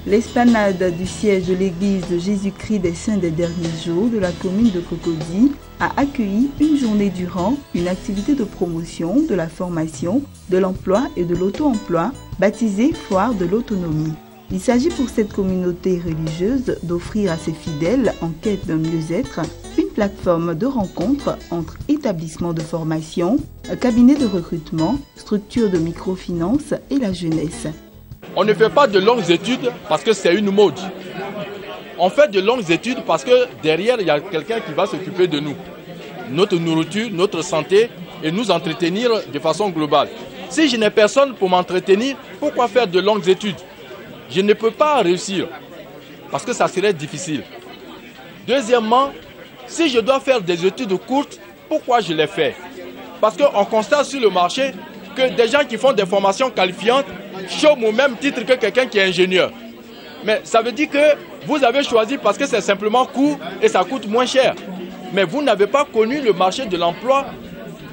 L'esplanade du siège de l'église de Jésus-Christ des Saints des Derniers Jours de la commune de Cocody a accueilli une journée durant une activité de promotion de la formation, de l'emploi et de l'auto-emploi baptisée Foire de l'autonomie. Il s'agit pour cette communauté religieuse d'offrir à ses fidèles en quête d'un mieux-être une plateforme de rencontre entre établissements de formation, cabinets de recrutement, structures de microfinance et la jeunesse. On ne fait pas de longues études parce que c'est une mode. On fait de longues études parce que derrière, il y a quelqu'un qui va s'occuper de nous. Notre nourriture, notre santé et nous entretenir de façon globale. Si je n'ai personne pour m'entretenir, pourquoi faire de longues études? Je ne peux pas réussir parce que ça serait difficile. Deuxièmement, si je dois faire des études courtes, pourquoi je les fais? Parce qu'on constate sur le marché que des gens qui font des formations qualifiantes chôment au même titre que quelqu'un qui est ingénieur. Mais ça veut dire que vous avez choisi parce que c'est simplement court et ça coûte moins cher. Mais vous n'avez pas connu le marché de l'emploi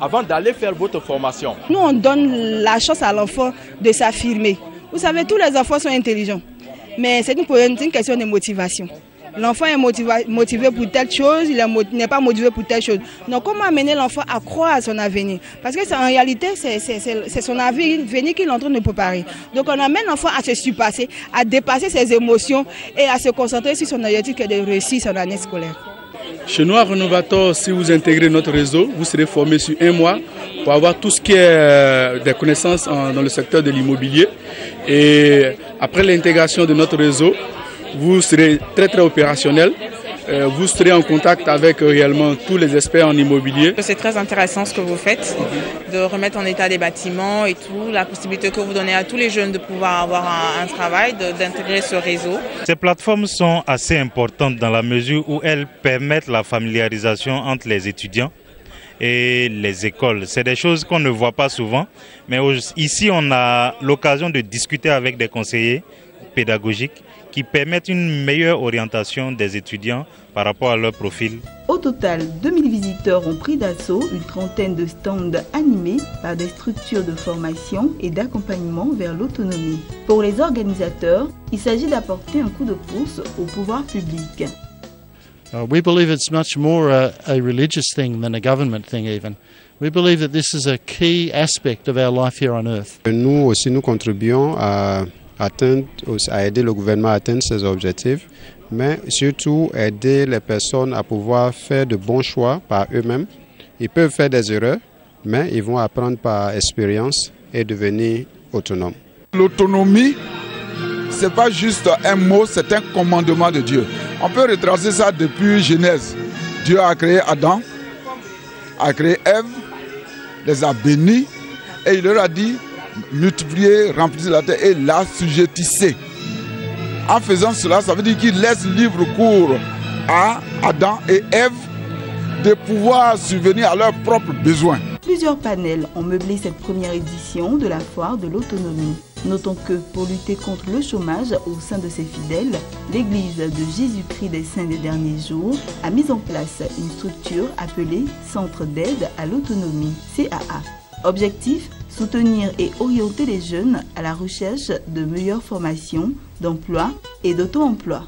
avant d'aller faire votre formation. Nous, on donne la chance à l'enfant de s'affirmer. Vous savez, tous les enfants sont intelligents. Mais c'est une question de motivation. L'enfant est motivé pour telle chose, il n'est pas motivé pour telle chose. Donc comment amener l'enfant à croire à son avenir? Parce que en réalité, c'est son avenir qu'il est en train de préparer. Donc on amène l'enfant à se surpasser, à dépasser ses émotions et à se concentrer sur son objectif qui est de réussir son année scolaire. Chez nous à Renovator, si vous intégrez notre réseau, vous serez formé sur 1 mois pour avoir tout ce qui est des connaissances dans le secteur de l'immobilier. Et après l'intégration de notre réseau, vous serez très opérationnel. Vous serez en contact avec réellement tous les experts en immobilier. C'est très intéressant ce que vous faites, de remettre en état des bâtiments et tout, la possibilité que vous donnez à tous les jeunes de pouvoir avoir un travail, d'intégrer ce réseau. Ces plateformes sont assez importantes dans la mesure où elles permettent la familiarisation entre les étudiants et les écoles. C'est des choses qu'on ne voit pas souvent, mais ici on a l'occasion de discuter avec des conseillers pédagogiques qui permettent une meilleure orientation des étudiants par rapport à leur profil. Au total, 2000 visiteurs ont pris d'assaut une trentaine de stands animés par des structures de formation et d'accompagnement vers l'autonomie. Pour les organisateurs, il s'agit d'apporter un coup de pouce au pouvoir public. We believe it's much more a religious thing than a government thing even. We believe that this is a key aspect of our life here on earth. Nous aussi, nous contribuons à aider le gouvernement à atteindre ses objectifs, mais surtout aider les personnes à pouvoir faire de bons choix par eux-mêmes. Ils peuvent faire des erreurs, mais ils vont apprendre par expérience et devenir autonomes. L'autonomie, ce n'est pas juste un mot, c'est un commandement de Dieu. On peut retracer ça depuis Genèse. Dieu a créé Adam, a créé Ève, les a bénis et il leur a dit multiplier, remplir la terre et l'assujettissez. En faisant cela, ça veut dire qu'il laisse libre cours à Adam et Ève de pouvoir subvenir à leurs propres besoins. Plusieurs panels ont meublé cette première édition de la Foire de l'autonomie. Notons que pour lutter contre le chômage au sein de ses fidèles, l'église de Jésus-Christ des Saints des Derniers Jours a mis en place une structure appelée Centre d'aide à l'autonomie, CAA. Objectif: soutenir et orienter les jeunes à la recherche de meilleures formations, d'emploi et d'auto-emploi.